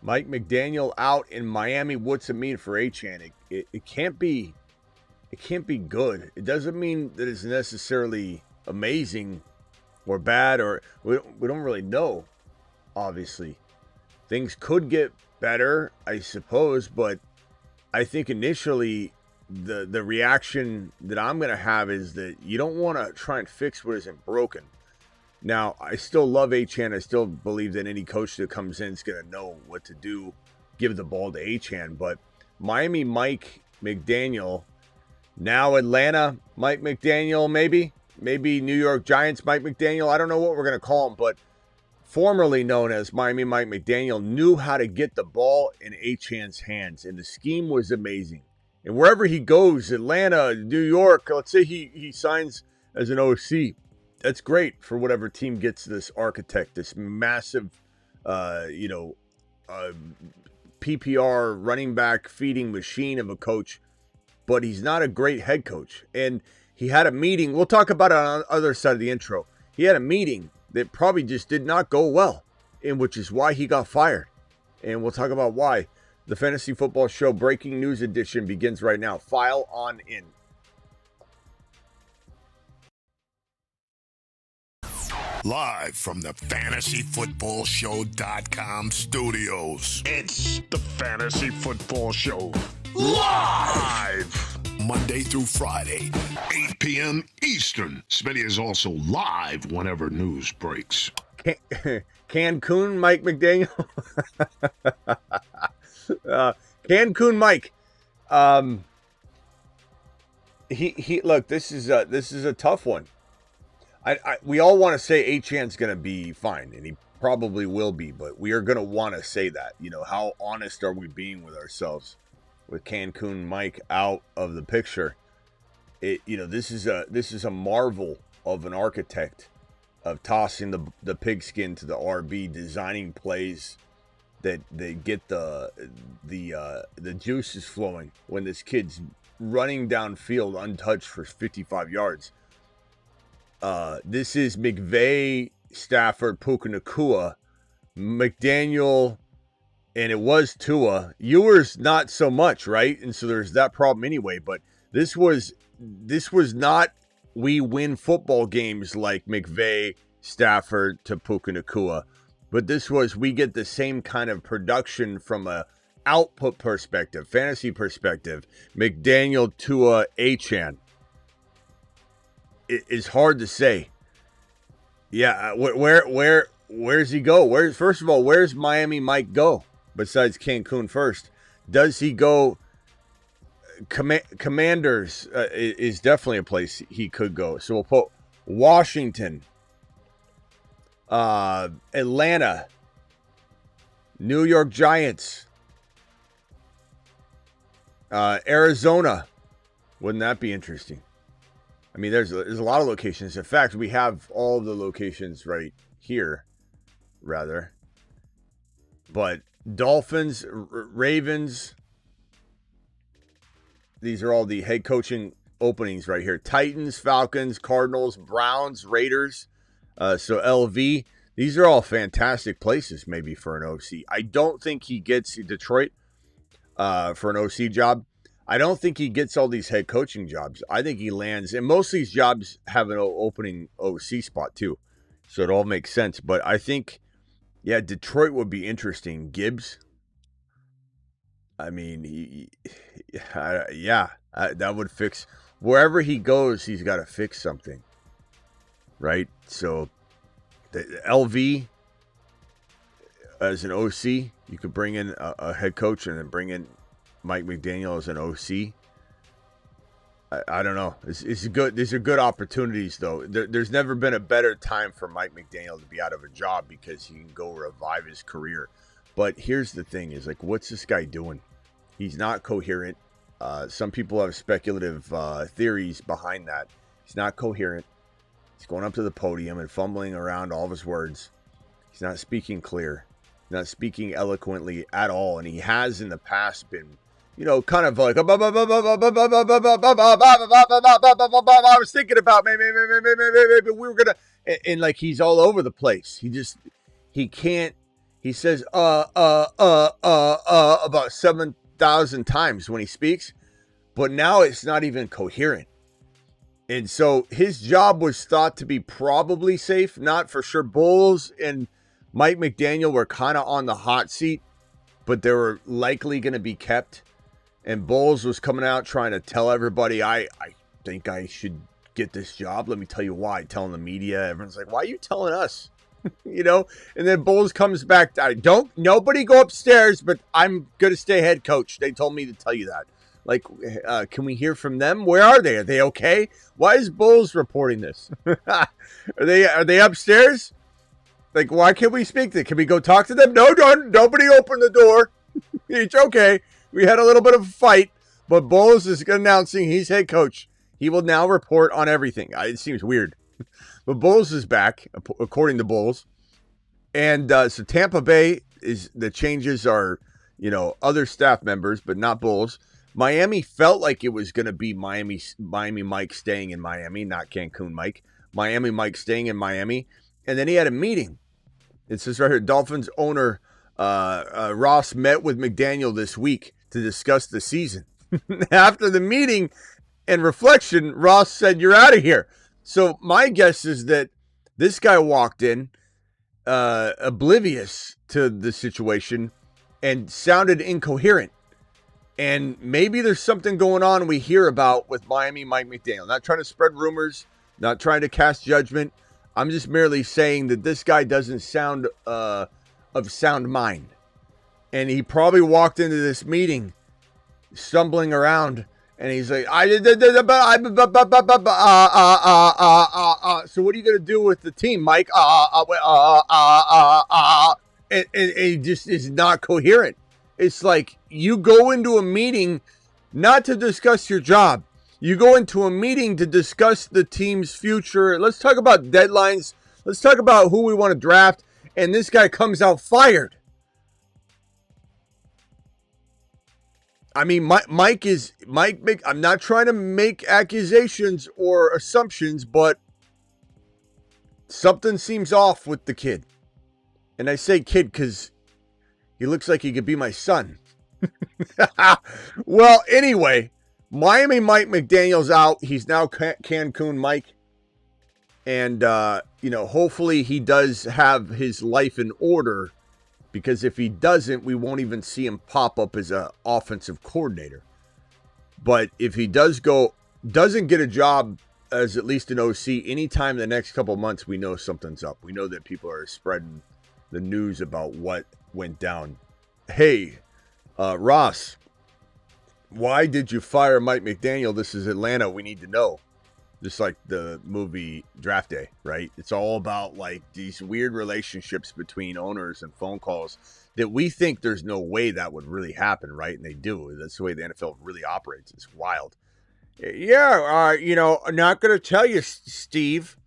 Mike McDaniel out in Miami. What's it mean for Achane? It can't be. It can't be good. It doesn't mean that it's necessarily amazing or bad, or we don't really know. Obviously, things could get better, I suppose, but I think initially the reaction that I'm going to have is that you don't want to try and fix what isn't broken. Now, I still love Achane. I still believe that any coach that comes in is going to know what to do, give the ball to Achane. But Miami Mike McDaniel, now Atlanta Mike McDaniel, maybe New York Giants Mike McDaniel. I don't know what we're going to call him, but formerly known as Miami Mike McDaniel, knew how to get the ball in Achane's hands, and the scheme was amazing. And wherever he goes, Atlanta, New York, let's say he signs as an OC, that's great for whatever team gets this architect, this massive, PPR running back feeding machine of a coach, but he's not a great head coach. And he had a meeting. We'll talk about it on the other side of the intro. He had a meeting that probably just did not go well, and which is why he got fired. And we'll talk about why. The Fantasy Football Show Breaking News Edition begins right now. File on in. Live from the FantasyFootballShow.com studios. It's the Fantasy Football Show. Live! Monday through Friday, 8 p.m. Eastern. Smitty is also live whenever news breaks. Cancun Mike McDaniel. Cancun Mike. He look, this is a tough one. We all want to say Achane's going to be fine, and he probably will be, but we are going to want to say that. You know, how honest are we being with ourselves with Cancun Mike out of the picture? This is a marvel of an architect of tossing the pigskin to the RB, designing plays that they get the juices flowing when this kid's running downfield untouched for 55 yards. This is McVay, Stafford, Puka Nacua, McDaniel, and it was Tua. Ewers not so much, right? And so there's that problem anyway. But this was not we win football games like McVay, Stafford to Puka Nacua, but this was we get the same kind of production from a output perspective, fantasy perspective. McDaniel, Tua, Achane. It's hard to say. Yeah, where's he go? First of all, where's Miami Mike go besides Cancun first? Does he go? Commanders is definitely a place he could go. So we'll put Washington, Atlanta, New York Giants, Arizona. Wouldn't that be interesting? I mean, there's a lot of locations. In fact, we have all the locations right here, rather. But Dolphins, Ravens, these are all the head coaching openings right here. Titans, Falcons, Cardinals, Browns, Raiders. So LV, these are all fantastic places maybe for an OC. I don't think he gets Detroit for an OC job. I don't think he gets all these head coaching jobs. I think he lands, and most of these jobs have an opening OC spot too. So it all makes sense. But I think, yeah, Detroit would be interesting. Gibbs. I mean, that would fix. Wherever he goes, he's got to fix something. Right? So the LV as an OC, you could bring in a head coach and then bring in Mike McDaniel as an OC. I don't know. It's good. These are good opportunities, though. There's never been a better time for Mike McDaniel to be out of a job because he can go revive his career. But here's the thing: is like, what's this guy doing? He's not coherent. Some people have speculative theories behind that. He's not coherent. He's going up to the podium and fumbling around all of his words. He's not speaking clear, not speaking eloquently at all, and he has in the past been, kind of like, I was thinking about maybe we were gonna, and like he's all over the place. He He says about 7,000 times when he speaks, but now it's not even coherent. And so his job was thought to be probably safe, not for sure. Bowles and Mike McDaniel were kind of on the hot seat, but they were likely going to be kept. And Bowles was coming out trying to tell everybody, I think I should get this job. Let me tell you why. Telling the media, everyone's like, why are you telling us? You know? And then Bowles comes back, nobody go upstairs, but I'm going to stay head coach. They told me to tell you that. Like, can we hear from them? Where are they? Are they okay? Why is Bowles reporting this? Are they upstairs? Like, why can't we speak to them? Can we go talk to them? No, nobody open the door. It's okay. We had a little bit of a fight, but Bowles is announcing he's head coach. He will now report on everything. It seems weird. But Bowles is back, according to Bowles. And so Tampa Bay, the changes are, other staff members, but not Bowles. Miami felt like it was going to be Miami Mike staying in Miami, not Cancun Mike. Miami Mike staying in Miami. And then he had a meeting. It says right here, Dolphins owner Ross met with McDaniel this week to discuss the season. After the meeting and reflection, Ross said, you're out of here. So my guess is that this guy walked in oblivious to the situation and sounded incoherent. And maybe there's something going on we hear about with Miami Mike McDaniel. Not trying to spread rumors, not trying to cast judgment. I'm just merely saying that this guy doesn't sound of sound mind. And he probably walked into this meeting stumbling around and he's like, so what are you going to do with the team, Mike? And he just is not coherent. It's like you go into a meeting not to discuss your job. You go into a meeting to discuss the team's future. Let's talk about deadlines. Let's talk about who we want to draft. And this guy comes out fired. I mean, Mike. I'm not trying to make accusations or assumptions, but something seems off with the kid. And I say kid because he looks like he could be my son. Well, anyway, Miami Mike McDaniel's out. He's now Cancun Mike. And, hopefully he does have his life in order, because if he doesn't, we won't even see him pop up as an offensive coordinator. But if he doesn't get a job as at least an OC anytime in the next couple of months, we know something's up. We know that people are spreading the news about what went down. Hey, Ross, why did you fire Mike McDaniel? This is Atlanta. We need to know. Just like the movie Draft Day, right? It's all about like these weird relationships between owners and phone calls that we think there's no way that would really happen, right? And they do. That's the way the NFL really operates. It's wild. Yeah, I'm not going to tell you, Steve,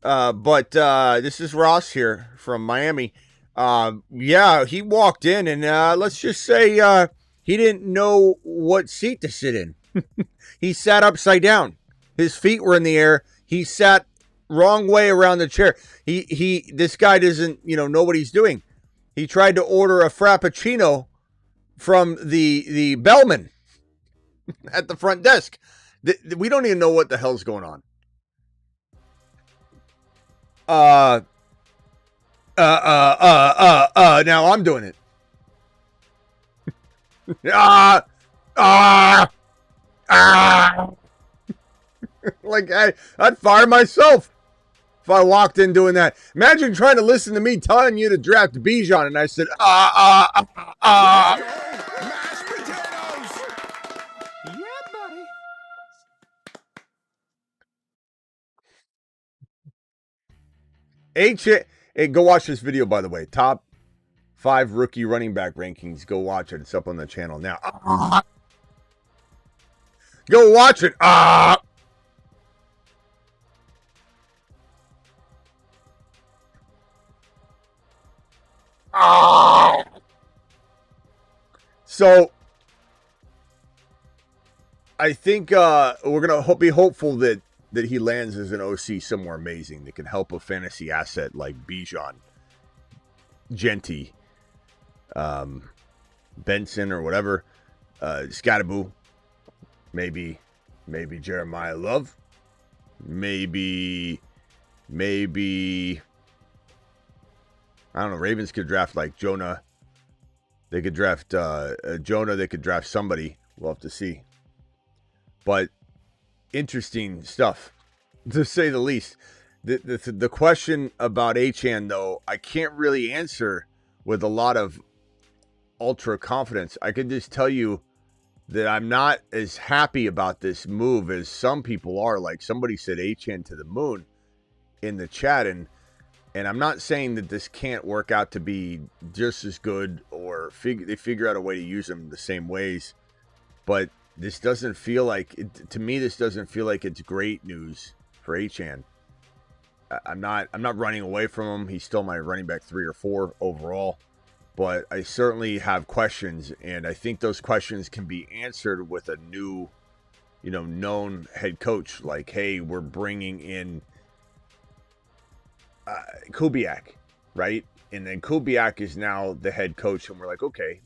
but this is Ross here from Miami. Yeah, he walked in and let's just say he didn't know what seat to sit in. He sat upside down. His feet were in the air. He sat wrong way around the chair. This guy doesn't, know what he's doing. He tried to order a Frappuccino from the bellman at the front desk. We don't even know what the hell's going on. Now I'm doing it. Like I'd fire myself if I walked in doing that. Imagine trying to listen to me telling you to draft Bijan and I said, Mashed potatoes. Yeah, buddy. Hey, go watch this video, by the way. Top 5 rookie running back rankings. Go watch it. It's up on the channel now. Go watch it. So I think we're gonna be hopeful that he lands as an OC somewhere amazing that can help a fantasy asset like Bijan. Genty, Benson or whatever, Scattaboo, maybe Jeremiah Love, maybe I don't know. Ravens could draft like Jonah. They could draft Jonah. They could draft somebody. We'll have to see. But interesting stuff, to say the least. The question about Achane, though, I can't really answer with a lot of ultra confidence. I can just tell you that I'm not as happy about this move as some people are. Like somebody said Achane to the moon in the chat, and I'm not saying that this can't work out to be just as good or they figure out a way to use them the same ways. But this doesn't feel like it, to me. This doesn't feel like it's great news for Achane. I'm not running away from him. He's still my running back 3 or 4 overall. But I certainly have questions, and I think those questions can be answered with a new, known head coach. Like, hey, we're bringing in Kubiak, right? And then Kubiak is now the head coach, and we're like, okay,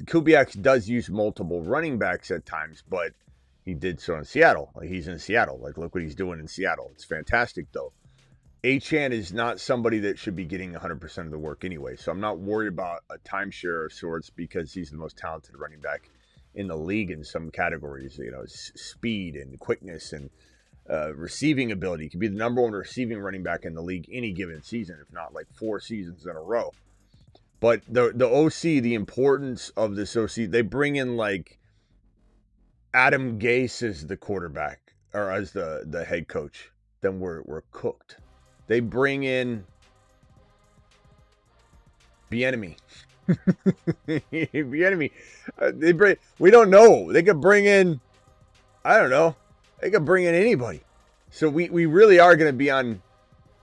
Kubiak does use multiple running backs at times, but he did so in Seattle. Like, he's in Seattle. Like, look what he's doing in Seattle. It's fantastic, though. Achane is not somebody that should be getting 100% of the work anyway, so I'm not worried about a timeshare of sorts because he's the most talented running back in the league in some categories. Speed and quickness and receiving ability. He could be the number 1 receiving running back in the league any given season, if not like 4 seasons in a row. But the OC, the importance of this OC, they bring in like Adam Gase as the quarterback or as the head coach, then we're cooked. They bring in Bieniemy. Bieniemy. We don't know. They could bring in, I don't know. They could bring in anybody. So we really are going to be on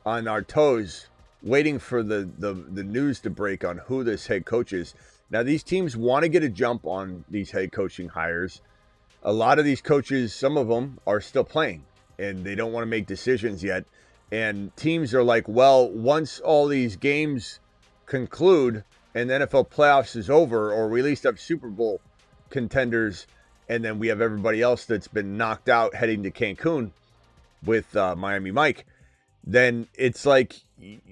our toes waiting for the news to break on who this head coach is. Now, these teams want to get a jump on these head coaching hires. A lot of these coaches, some of them are still playing, and they don't want to make decisions yet. And teams are like, well, once all these games conclude and the NFL playoffs is over, or we at least have Super Bowl contenders, and then we have everybody else that's been knocked out heading to Cancun with Miami Mike, then it's like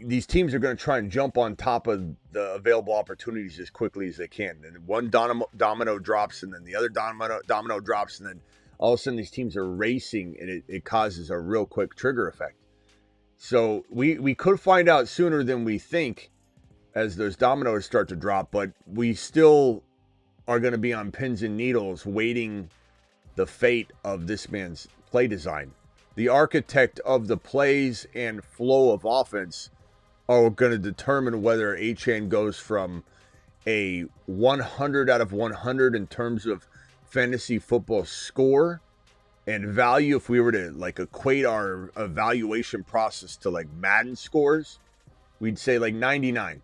these teams are going to try and jump on top of the available opportunities as quickly as they can. And one domino drops, and then the other domino drops, and then all of a sudden these teams are racing, and it causes a real quick trigger effect. So we could find out sooner than we think as those dominoes start to drop, but we still are going to be on pins and needles waiting the fate of this man's play design. The architect of the plays and flow of offense are going to determine whether Achane goes from a 100 out of 100 in terms of fantasy football score and value. If we were to like equate our evaluation process to like Madden scores, we'd say like 99,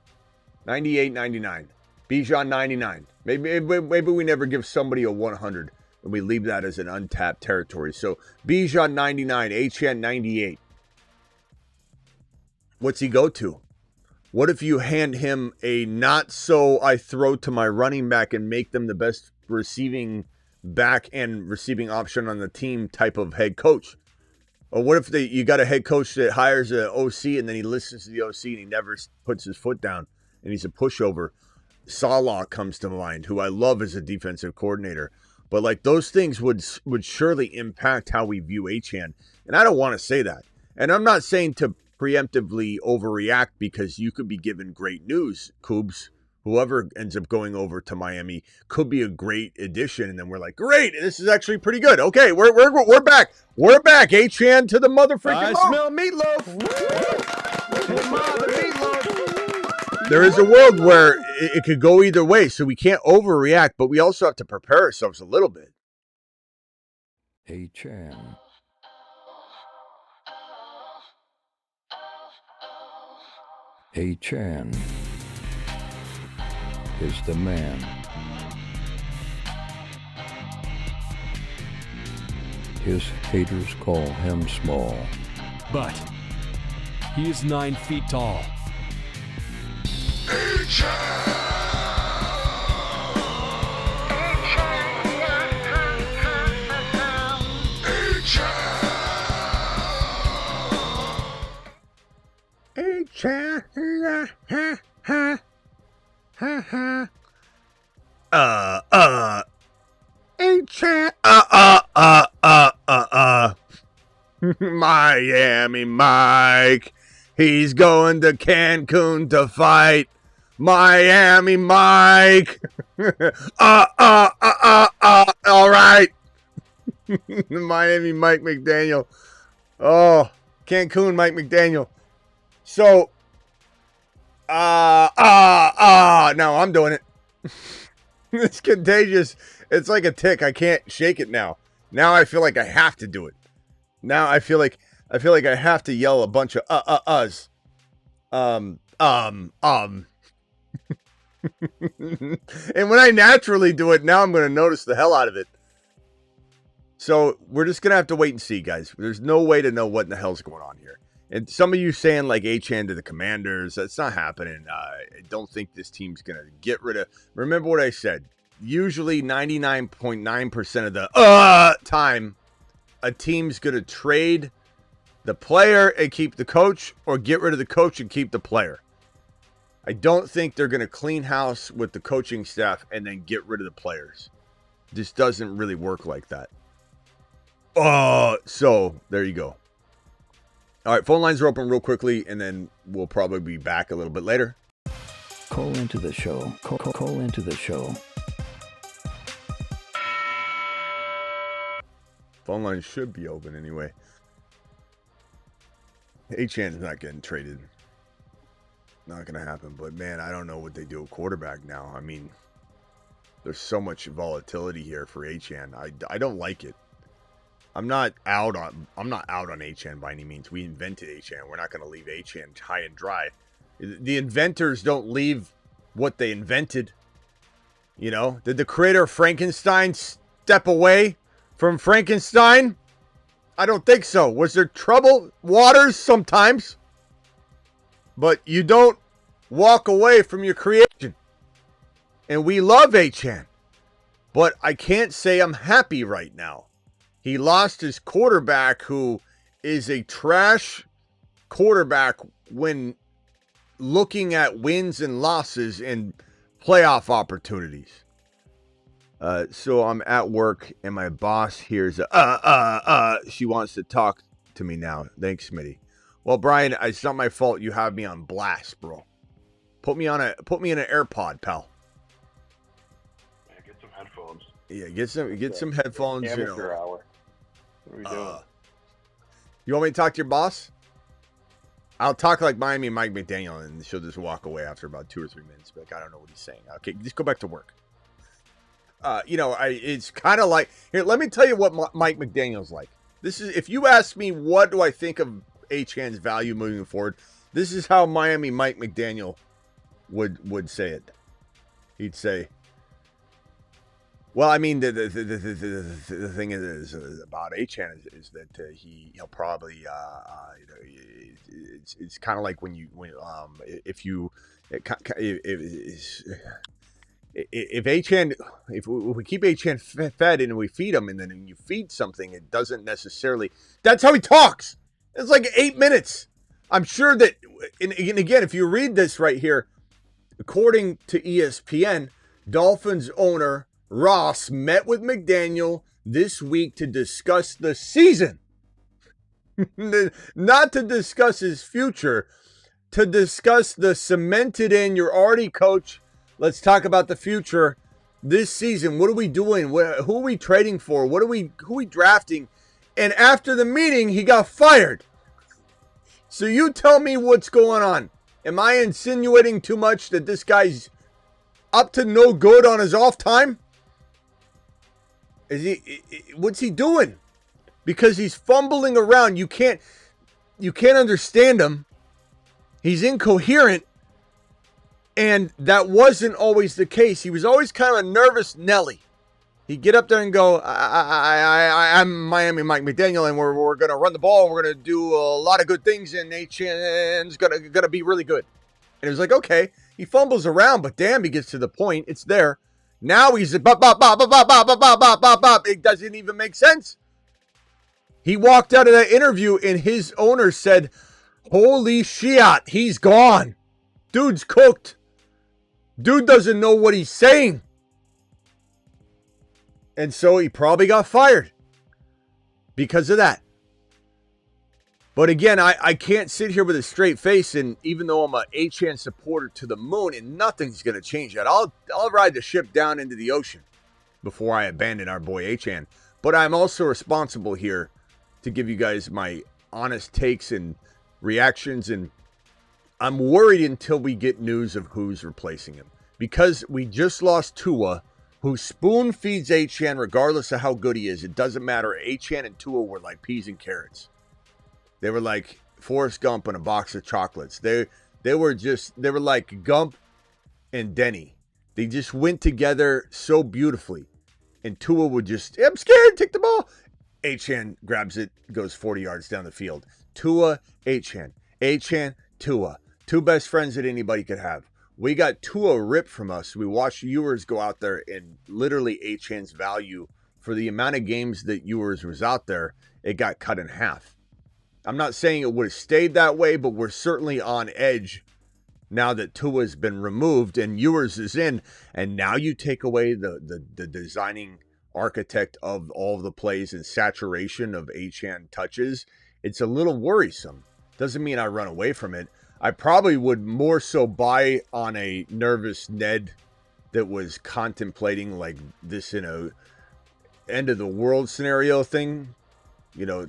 98, 99, Bijan 99. Maybe we never give somebody a 100 and we leave that as an untapped territory. So Bijan 99, Achane 98. What's he go to? What if you hand him a not so I throw to my running back and make them the best receiving back and receiving option on the team type of head coach? Or what if you got a head coach that hires an OC and then he listens to the OC and he never puts his foot down and he's a pushover? Salah comes to mind, who I love as a defensive coordinator. But like those things would surely impact how we view Achane. And I don't want to say that. And I'm not saying to preemptively overreact because you could be given great news, Coobs. Whoever ends up going over to Miami could be a great addition, and then we're like, great, this is actually pretty good. Okay, we're back. We're back. Achane to the motherfucking I smell meatloaf. There is a world where it could go either way, so we can't overreact, but we also have to prepare ourselves a little bit. Achane. Achane is the man. His haters call him small. But he is 9 feet tall. A-Chan. A-Chan. Miami Mike. He's going to Cancun to fight. Miami Mike. All right. Miami Mike McDaniel. Oh, Cancun Mike McDaniel. So, no, I'm doing it. It's contagious. It's like a tick. I can't shake it now. Now I feel like I have to do it. Now I feel like I have to yell a bunch of uhs. And when I naturally do it, now I'm going to notice the hell out of it. So we're just going to have to wait and see, guys. There's no way to know what in the hell's going on here. And some of you saying like Achane to the Commanders, that's not happening. I don't think this team's going to get rid of. Remember what I said. Usually 99.9% of the time, a team's going to trade the player and keep the coach, or get rid of the coach and keep the player. I don't think they're going to clean house with the coaching staff and then get rid of the players. This doesn't really work like that. So there you go. All right, phone lines are open real quickly, and then we'll probably be back a little bit later. Call into the show. Call into the show. Phone lines should be open anyway. Achane's not getting traded. Not going to happen. But, man, I don't know what they do at quarterback now. I mean, there's so much volatility here for Achane. I don't like it. I'm not out on Achane by any means. We invented Achane. We're not going to leave Achane high and dry. The inventors don't leave what they invented. You know, did the creator of Frankenstein step away from Frankenstein? I don't think so. Was there troubled waters sometimes? But you don't walk away from your creation. And we love Achane. But I can't say I'm happy right now. He lost his quarterback, who is a trash quarterback when looking at wins and losses and playoff opportunities. So I'm at work and my boss hears she wants to talk to me now. Thanks, Smitty. Well, Brian, it's not my fault you have me on blast, bro. Put me in an AirPod, pal. Yeah, get some headphones. Yeah, get some headphones. Amateur hour. What are we doing? You want me to talk to your boss? I'll talk like Miami Mike McDaniel, and she'll just walk away after about 2 or 3 minutes. Like, I don't know what he's saying. Okay, just go back to work. It's kind of like, here, let me tell you what Mike McDaniel's like. This is, if you ask me what do I think of Achane's value moving forward, this is how Miami Mike McDaniel would say it. He'd say, well, I mean, the thing is about Achane is that he'll probably it's kind of like if Achane, if we keep Achane fed and we feed him, and then you feed something, it doesn't necessarily. That's how he talks. It's like 8 minutes. I'm sure that, and again, if you read this right here, according to ESPN, Dolphins owner Ross met with McDaniel this week to discuss the season. Not to discuss his future, to discuss the cemented in, you're already coach. Let's talk about the future this season. What are we doing? Who are we trading for? Who are we drafting? And after the meeting, he got fired. So you tell me what's going on. Am I insinuating too much that this guy's up to no good on his off time? What's he doing? Because he's fumbling around. You can't understand him. He's incoherent. And that wasn't always the case. He was always kind of a nervous Nelly. He'd get up there and go, I'm Miami Mike McDaniel, and we're going to run the ball. And we're going to do a lot of good things, and Achane's going to be really good. And it was like, okay, He fumbles around, but damn, he gets to the point. It's there. Now he's bop, bop, bop, bop, bop, bop, bop, bop, bop, bop, bop. It doesn't even make sense. He walked out of that interview and his owner said, holy shit, he's gone. Dude's cooked. Dude doesn't know what he's saying. And so he probably got fired because of that. But again, I can't sit here with a straight face, and even though I'm a Achane supporter to the moon, and nothing's going to change that. I'll ride the ship down into the ocean before I abandon our boy Achane. But I'm also responsible here to give you guys my honest takes and reactions, and I'm worried until we get news of who's replacing him. Because we just lost Tua, who spoon feeds Achane regardless of how good he is. It doesn't matter. Achane and Tua were like peas and carrots. They were like Forrest Gump and a box of chocolates. They were like Gump and Denny. They just went together so beautifully. And Tua would just, I'm scared, take the ball. Achane grabs it, goes 40 yards down the field. Tua, Achane. Achane, Tua. Two best friends that anybody could have. We got Tua ripped from us. We watched Ewers go out there, and literally Achane's value for the amount of games that Ewers was out there, it got cut in half. I'm not saying it would have stayed that way, but we're certainly on edge now that Tua's been removed and Ewers is in. And now you take away the designing architect of all of the plays and saturation of Achane touches. It's a little worrisome. Doesn't mean I run away from it. I probably would more so buy on a nervous Ned that was contemplating like this in a end of the world scenario thing,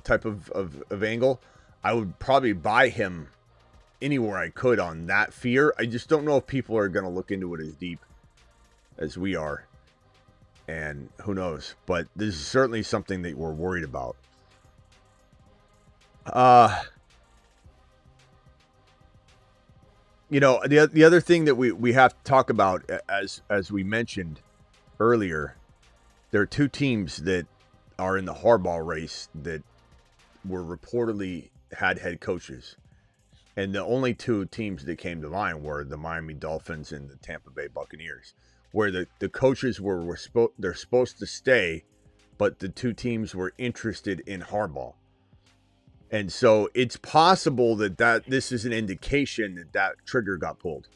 type of angle. I would probably buy him anywhere I could on that fear. I just don't know if people are going to look into it as deep as we are. And who knows? But this is certainly something that we're worried about. The other thing that we have to talk about, as we mentioned earlier, there are two teams that are in the Harbaugh race that were reportedly had head coaches. And the only two teams that came to mind were the Miami Dolphins and the Tampa Bay Buccaneers, where the coaches they're supposed to stay, but the two teams were interested in Harbaugh. And so it's possible that this is an indication that trigger got pulled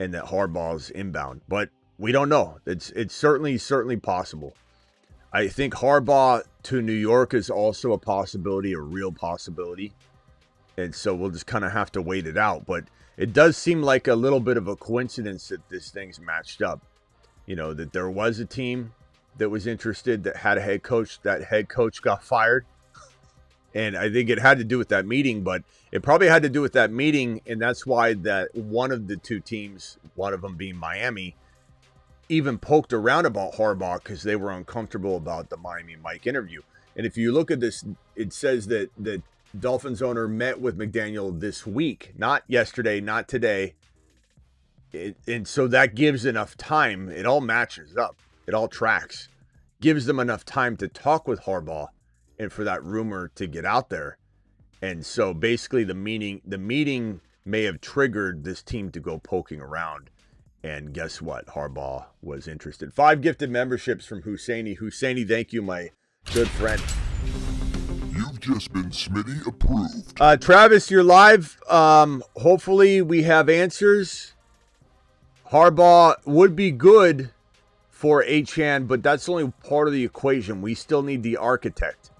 and that Harbaugh's inbound. But we don't know. It's certainly possible. I think Harbaugh to New York is also a possibility, a real possibility. And so we'll just kind of have to wait it out. But it does seem like a little bit of a coincidence that this thing's matched up. That there was a team that was interested that had a head coach. That head coach got fired. And I think it had to do with that meeting. But it probably had to do with that meeting. And that's why that one of the two teams, one of them being Miami, even poked around about Harbaugh because they were uncomfortable about the Miami Mike interview. And if you look at this, it says that the Dolphins owner met with McDaniel this week, not yesterday, not today. And so that gives enough time. It all matches up. It all tracks. Gives them enough time to talk with Harbaugh and for that rumor to get out there. And so basically the meeting may have triggered this team to go poking around. And guess what? Harbaugh was interested. 5 gifted memberships from Husseini. Husseini, thank you, my good friend. You've just been Smitty approved. Travis, you're live. Hopefully we have answers. Harbaugh would be good for Achane, but that's only part of the equation. We still need the architect.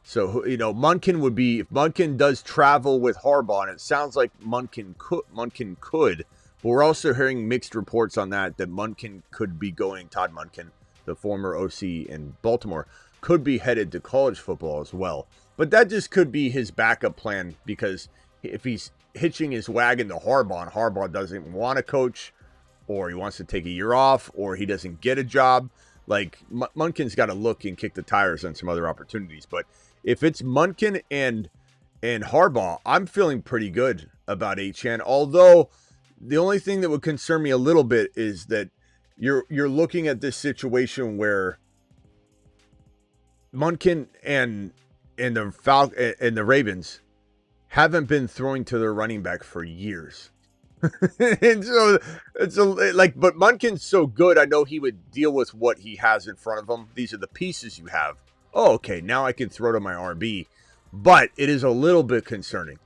So, Munkin would be, if Munkin does travel with Harbaugh, and it sounds like Munkin could. But we're also hearing mixed reports on that Munkin could be going, Todd Munkin, the former OC in Baltimore, could be headed to college football as well. But that just could be his backup plan, because if he's hitching his wagon to Harbaugh and Harbaugh doesn't want to coach, or he wants to take a year off, or he doesn't get a job, like Munkin's got to look and kick the tires on some other opportunities. But if it's Munkin and Harbaugh, I'm feeling pretty good about Achane, although the only thing that would concern me a little bit is that you're looking at this situation where Munkin and the Ravens haven't been throwing to their running back for years. And so it's but Munkin's so good. I know he would deal with what he has in front of him. These are the pieces you have. Oh, okay. Now I can throw to my RB, but it is a little bit concerning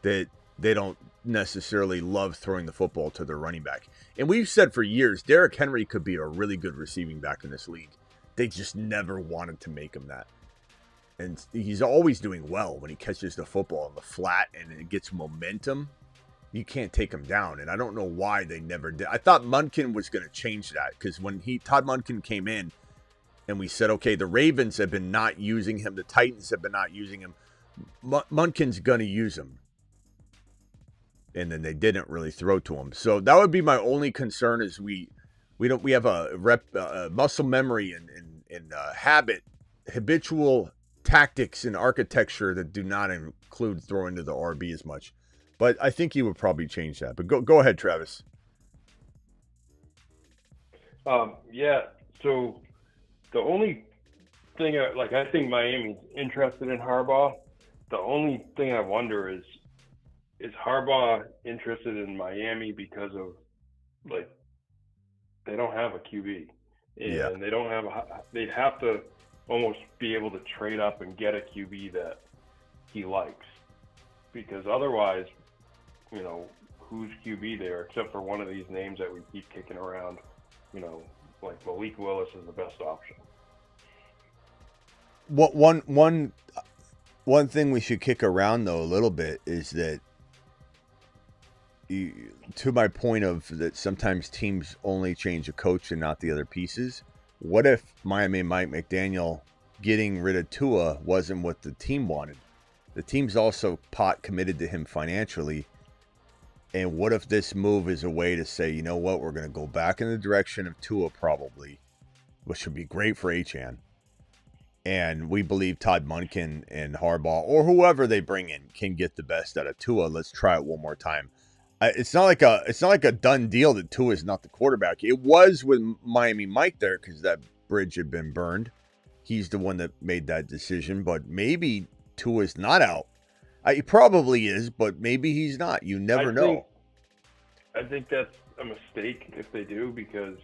that they don't necessarily love throwing the football to their running back. And we've said for years, Derrick Henry could be a really good receiving back in this league. They just never wanted to make him that. And he's always doing well when he catches the football in the flat and it gets momentum. You can't take him down. And I don't know why they never did. I thought Munkin was going to change that because when Todd Munkin came in and we said, okay, the Ravens have been not using him. The Titans have been not using him. Munkin's going to use him. And then they didn't really throw to him. So that would be my only concern is we have a muscle memory and habitual tactics and architecture that do not include throwing to the RB as much. But I think he would probably change that. But go ahead, Travis. Yeah. So the only thing, I think Miami's interested in Harbaugh. The only thing I wonder is Harbaugh interested in Miami because of they don't have a QB, and they don't have they'd have to almost be able to trade up and get a QB that he likes, because otherwise, who's QB there except for one of these names that we keep kicking around, like Malik Willis is the best option. One thing we should kick around though a little bit is that, to my point of that sometimes teams only change a coach and not the other pieces. What if Miami Mike McDaniel getting rid of Tua wasn't what the team wanted? The team's also committed to him financially. And what if this move is a way to say, you know what, we're going to go back in the direction of Tua probably, which would be great for Achane. And we believe Todd Munkin and Harbaugh or whoever they bring in can get the best out of Tua. Let's try it one more time. It's not like a done deal that Tua is not the quarterback. It was with Miami Mike there because that bridge had been burned. He's the one that made that decision, but maybe Tua is not out. He probably is, but maybe he's not. You never know. I think that's a mistake if they do, because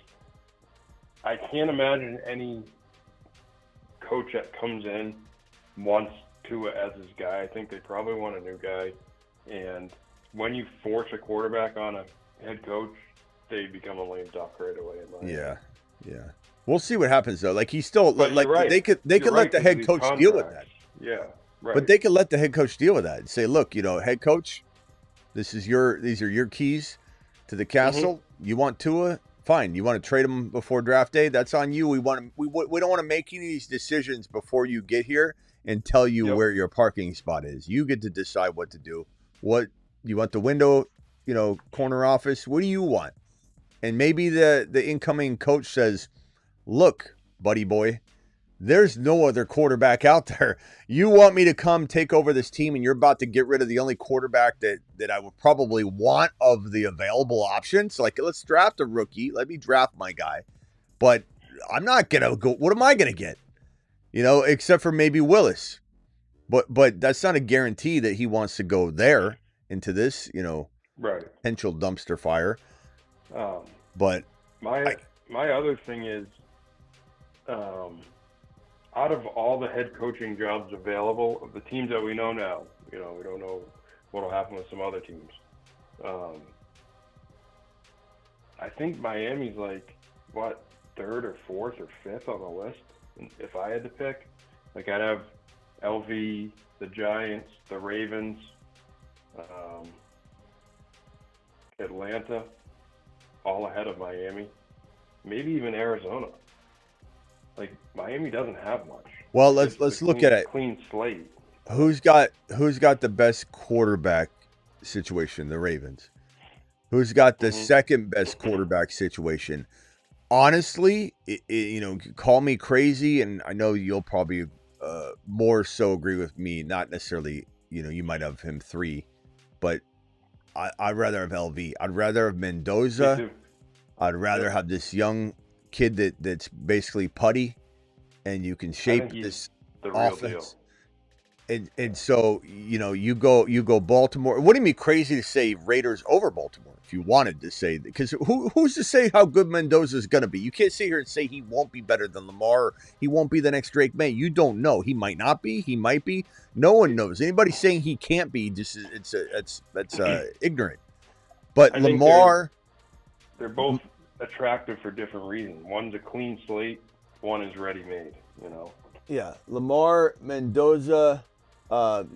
I can't imagine any coach that comes in wants Tua as his guy. I think they probably want a new guy, and when you force a quarterback on a head coach, they become a lame duck right away. Yeah. We'll see what happens though. Like he's still right. They could let the head coach deal with that. Yeah, right. But they could let the head coach deal with that and say, look, head coach, these are your keys to the castle. Mm-hmm. You want Tua? Fine. You want to trade him before draft day? That's on you. We don't want to make any of these decisions before you get here and tell you where your parking spot is. You get to decide what to do. What you want, the window, corner office? What do you want? And maybe the incoming coach says, look, buddy boy, there's no other quarterback out there. You want me to come take over this team and you're about to get rid of the only quarterback that I would probably want of the available options. Like, let's draft a rookie. Let me draft my guy. But I'm not going to go. What am I going to get? Except for maybe Willis. But that's not a guarantee that he wants to go there into this, right, potential dumpster fire. But my other thing is, out of all the head coaching jobs available, of the teams that we know now, we don't know what will happen with some other teams. I think Miami's third or fourth or fifth on the list. If I had to pick, I'd have LV, the Giants, the Ravens, Atlanta, all ahead of Miami, maybe even Arizona. Miami doesn't have much. Well, let's look at it. Clean slate. Who's got the best quarterback situation? The Ravens. Who's got the second best quarterback situation? Honestly, call me crazy, and I know you'll probably more so agree with me. Not necessarily, you might have him 3, but I'd rather have LV. I'd rather have Mendoza. I'd rather have this young kid that's basically putty, and you can shape this offense. And so you go Baltimore. Wouldn't it be crazy to say Raiders over Baltimore? if you wanted to say, because who's to say how good Mendoza is going to be? You can't sit here and say he won't be better than Lamar. He won't be the next Drake May. You don't know. He might not be. He might be. No one knows. Anybody saying he can't be, just that's ignorant. But I think Lamar, they're both attractive for different reasons. One's a clean slate. One is ready-made. You know. yeah, Lamar, Mendoza. The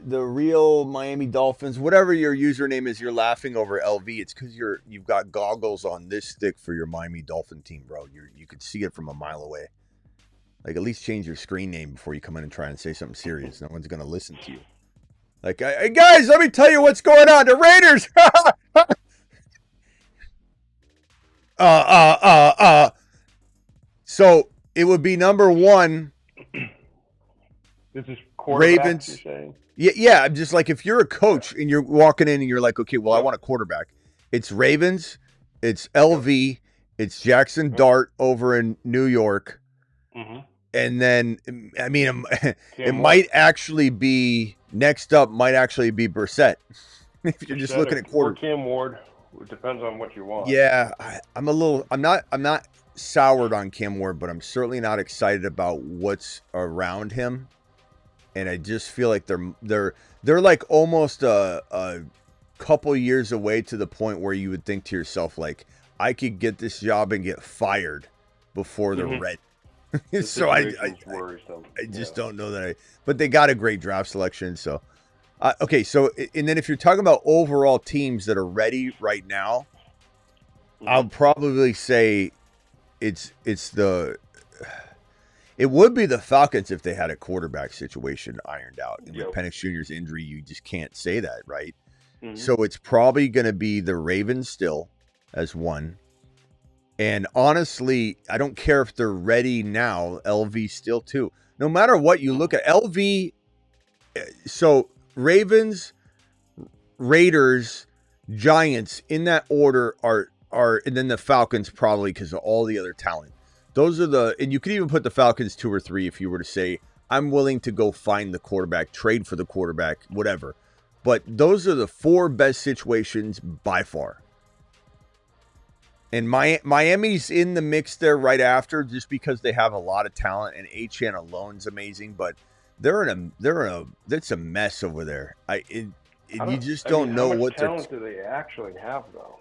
real Miami Dolphins, whatever your username is, you're laughing over LV. It's because you've got goggles on this stick for your Miami Dolphin team, bro. You could see it from a mile away. Like, at least change your screen name before you come in and try and say something serious. No one's gonna listen to you. Like, hey guys, let me tell you what's going on. The Raiders. So it would be number one. This is quarterback, Ravens. you're saying? Yeah. I'm just like, if you're a coach and you're walking in and you're like, okay, well, I want a quarterback. It's Ravens, it's LV, it's Jackson Dart over in New York, and then I mean, it might actually be next up. Might actually be Brissett if you're just looking at quarter. Or Cam Ward. It depends on what you want. Yeah, I'm not soured on Cam Ward, but I'm certainly not excited about what's around him. And I just feel like they're like almost a couple years away to the point where you would think to yourself, like, I could get this job and get fired before they're ready. So I just don't know that. But they got a great draft selection. So okay. So and then if you're talking about overall teams that are ready right now, I'll probably say it would be the Falcons if they had a quarterback situation ironed out. And with Penix Jr.'s injury, you just can't say that, right? So it's probably going to be the Ravens still as one. And honestly, I don't care if they're ready now. LV still too. No matter what you look at, LV. So Ravens, Raiders, Giants in that order are, and then the Falcons probably because of all the other talent. Those are and you could even put the Falcons 2 or 3 if you were to say, I'm willing to go find the quarterback, trade for the quarterback, whatever. But those are the 4 best situations by far. And Miami's in the mix there right after, just because they have a lot of talent, and Achane alone's amazing. But it's a mess over there. You just don't know what talent do they actually have though.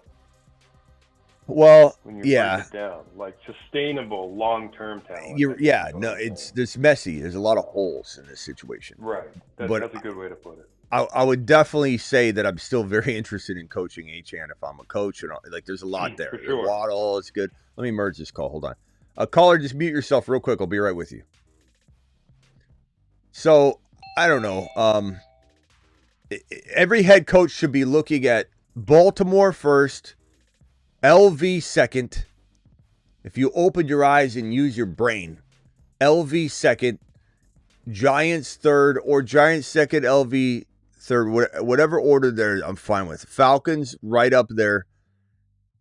Well, when you break it down, like sustainable long-term talent. It's messy. There's a lot of holes in this situation. Right. That's a good way to put it. I would definitely say that I'm still very interested in coaching Achane if I'm a coach. And like, there's a lot there. For sure. Waddle, it's good. Let me merge this call. Hold on. Caller, just mute yourself real quick. I'll be right with you. So, I don't know. Every head coach should be looking at Baltimore first, LV second. If you open your eyes and use your brain, LV second, Giants third, or Giants second, LV third, whatever order there, I'm fine with. Falcons right up there.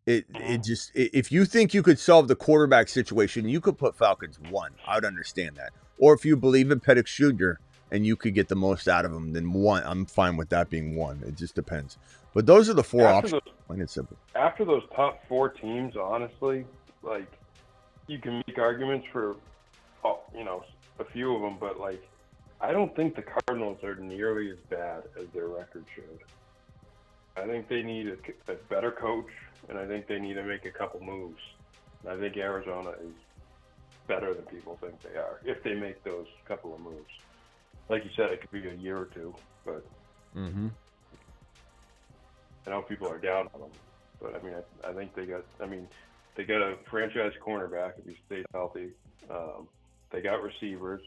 If you think you could solve the quarterback situation, you could put Falcons 1. I would understand that. Or if you believe in Penix Jr. and you could get the most out of him, then 1. I'm fine with that being 1. It just depends. But those are the 4 options. Plain and simple. After those top 4 teams, honestly, like, you can make arguments for, a few of them, but like, I don't think the Cardinals are nearly as bad as their record showed. I think they need a better coach, and I think they need to make a couple moves. And I think Arizona is better than people think they are if they make those couple of moves. Like you said, it could be a year or 2, but I know people are down on them. But I mean, I think they got a franchise cornerback if he stays healthy. They got receivers.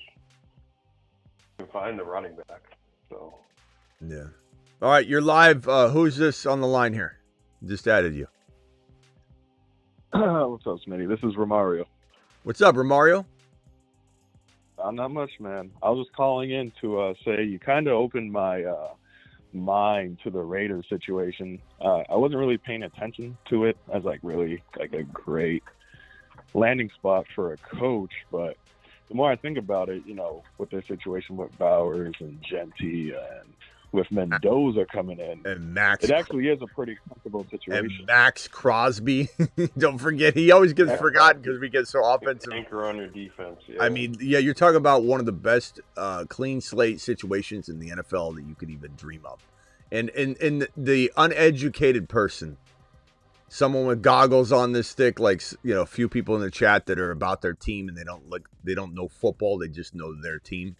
You can find the running back. So. Yeah. All right, you're live. Who's this on the line here? Just added you. What's up, Smitty? This is Romario. What's up, Romario? Not much, man. I was just calling in to say you kind of opened my mind to the Raiders situation. I wasn't really paying attention to it as really a great landing spot for a coach, but the more I think about it, with their situation with Bowers and Genti and with Mendoza coming in. And Max. It actually is a pretty comfortable situation. And Max Crosby. Don't forget, he always gets forgotten because we get so offensive. Anchor on your defense. Yeah. I mean, yeah, you're talking about one of the best clean slate situations in the NFL that you could even dream of. And the uneducated person, someone with goggles on this stick, like, you know, a few people in the chat that are about their team and they don't know football, they just know their team.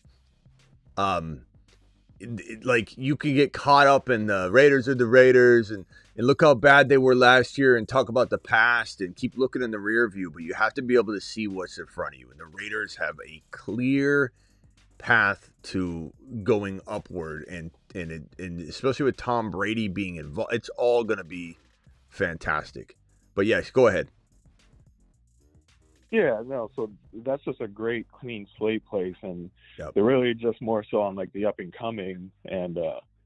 Like, you could get caught up in the Raiders are the Raiders and look how bad they were last year and talk about the past and keep looking in the rear view, but you have to be able to see what's in front of you. And the Raiders have a clear path to going upward, and especially with Tom Brady being involved, it's all going to be fantastic. But yes, go ahead. Yeah, no, so that's just a great clean slate place, and Yep. they're really just more so on like the up and coming, and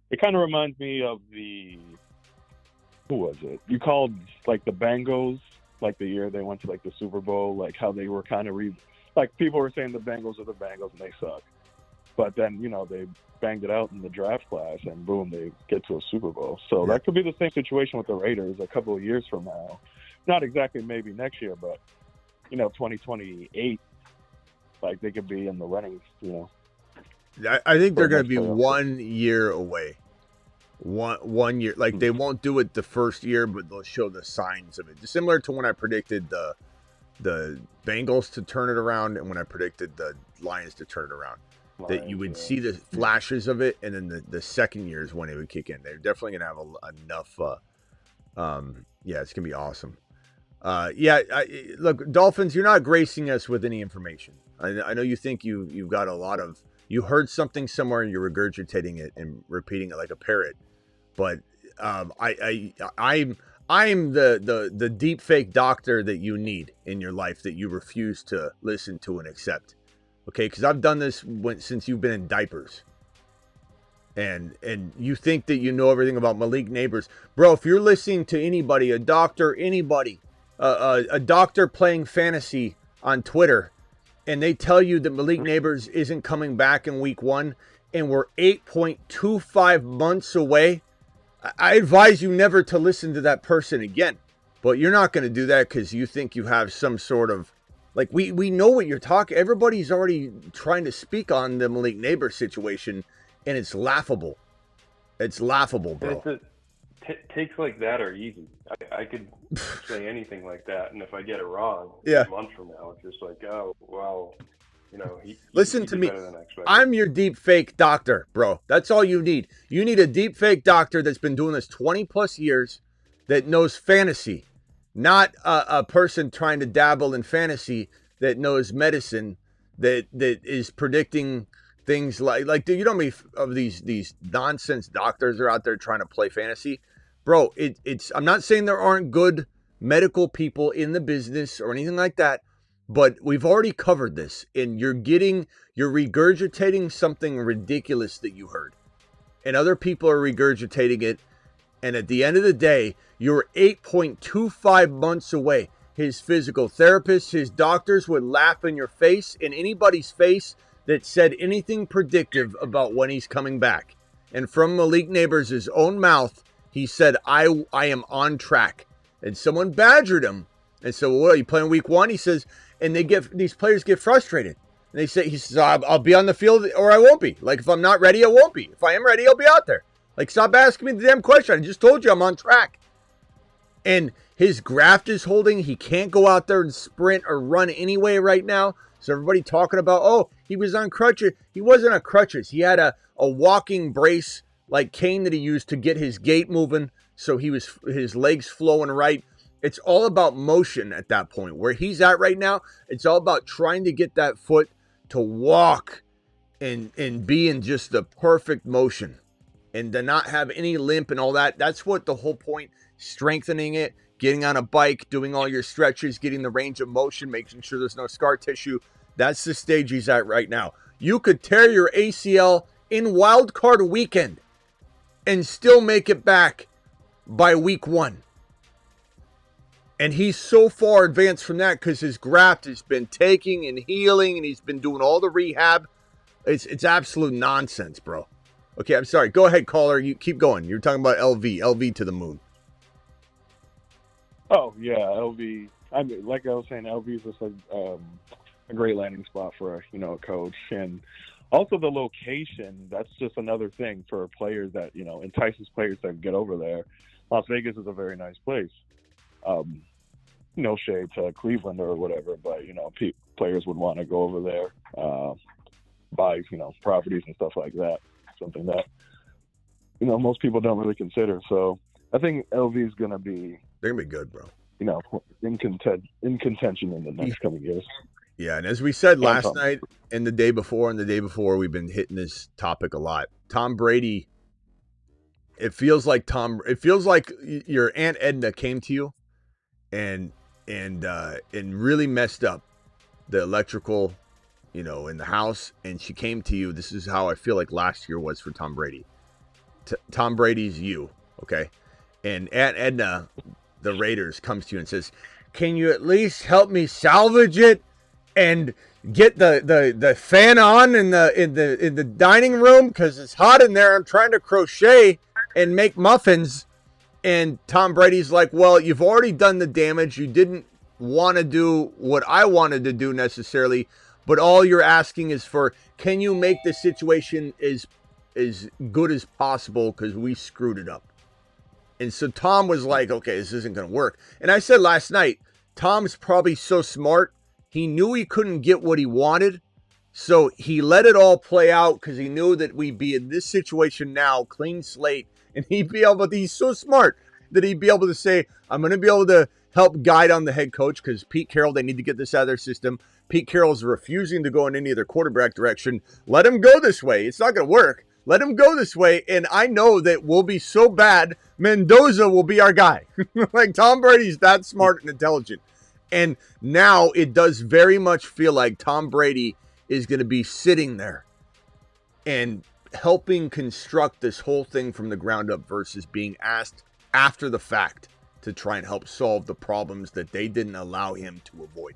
it kind of reminds me of who was it? You called like the Bengals, like the year they went to like the Super Bowl, like how they were kind of like people were saying the Bengals are the Bengals and they suck, but then, you know, they banged it out in the draft class and boom, they get to a Super Bowl. So that could be the same situation with the Raiders a couple of years from now. Not exactly maybe next year, but, you know, 2028, like they could be in the running, you know. I think they're going to be 1 year away. One year. Like, they won't do it the first year, but they'll show the signs of it. Similar to when I predicted the Bengals to turn it around and when I predicted the Lions to turn it around. That you would see the flashes of it, and then the second year is when it would kick in. They're definitely going to have enough. Yeah, it's going to be awesome. Look, Dolphins, you're not gracing us with any information. I know you think you've got a lot of, you heard something somewhere and you're regurgitating it and repeating it like a parrot. But I'm the deep fake doctor that you need in your life that you refuse to listen to and accept. Okay, because I've done this since you've been in diapers. And you think that you know everything about Malik Neighbors. Bro, if you're listening to anybody, a doctor, anybody, a doctor playing fantasy on Twitter, and they tell you that Malik Neighbors isn't coming back in week 1, and we're 8.25 months away, I advise you never to listen to that person again. But you're not going to do that because you think you have some sort of, like, we know what you're talking. Everybody's already trying to speak on the Malik Neighbors situation, and it's laughable. It's laughable, bro. Takes like that are easy. I could say anything like that, and if I get it wrong, yeah, a month from now, it's just like, oh, well, you know, listen to me. I'm your deep fake doctor, bro. That's all you need. You need a deep fake doctor that's been doing this 20 plus years, that knows fantasy, not a person trying to dabble in fantasy that knows medicine, that is predicting things like dude, you know how many of these nonsense doctors are out there trying to play fantasy? Bro, it's I'm not saying there aren't good medical people in the business or anything like that, but we've already covered this, and you're regurgitating something ridiculous that you heard, and other people are regurgitating it, and at the end of the day, you're 8.25 months away. His physical therapist, his doctors would laugh in your face, in anybody's face that said anything predictive about when he's coming back. And from Malik Neighbors' own mouth, he said, I am on track. And someone badgered him and said, well, what, are you playing week 1? He says, and these players get frustrated. And he says, I'll be on the field or I won't be. Like, if I'm not ready, I won't be. If I am ready, I'll be out there. Like, stop asking me the damn question. I just told you I'm on track. And his graft is holding. He can't go out there and sprint or run anyway right now. So everybody talking about, oh, he was on crutches. He wasn't on crutches. He had a walking brace like cane that he used to get his gait moving, so his legs flowing right. It's all about motion at that point. Where he's at right now, it's all about trying to get that foot to walk and be in just the perfect motion and to not have any limp and all that. That's what the whole point, strengthening it, getting on a bike, doing all your stretches, getting the range of motion, making sure there's no scar tissue. That's the stage he's at right now. You could tear your ACL in wild card weekend and still make it back by week 1. And he's so far advanced from that because his graft has been taking and healing, and he's been doing all the rehab. It's absolute nonsense, bro. Okay, I'm sorry. Go ahead, caller. You keep going. You're talking about LV to the moon. Oh yeah, LV. I mean, like I was saying, LV is just a great landing spot for a coach, and also the location. That's just another thing for players that entices players to get over there. Las Vegas is a very nice place. No shade to Cleveland or whatever, but players would want to go over there, buy properties and stuff like that. Something that most people don't really consider. So I think LV is gonna be. They're gonna be good, bro. In contention in the next coming years. Yeah, and as we said last night and the day before, we've been hitting this topic a lot. Tom Brady. It feels like your Aunt Edna came to you, and really messed up the electrical, in the house, and she came to you. This is how I feel like last year was for Tom Brady. Tom Brady's you, okay, and Aunt Edna, the Raiders, comes to you and says, "Can you at least help me salvage it and get the fan on in the dining room because it's hot in there. I'm trying to crochet and make muffins." And Tom Brady's like, "Well, you've already done the damage. You didn't want to do what I wanted to do necessarily, but all you're asking is for, can you make the situation as good as possible because we screwed it up." And so Tom was like, "Okay, this isn't going to work." And I said last night, Tom's probably so smart. He knew he couldn't get what he wanted. So he let it all play out because he knew that we'd be in this situation now, clean slate. And he's so smart that he'd be able to say, "I'm going to be able to help guide on the head coach because Pete Carroll, they need to get this out of their system. Pete Carroll's refusing to go in any other quarterback direction. Let him go this way. It's not going to work. Let him go this way. And I know that we'll be so bad, Mendoza will be our guy." Like Tom Brady's that smart and intelligent. And now it does very much feel like Tom Brady is going to be sitting there and helping construct this whole thing from the ground up versus being asked after the fact to try and help solve the problems that they didn't allow him to avoid.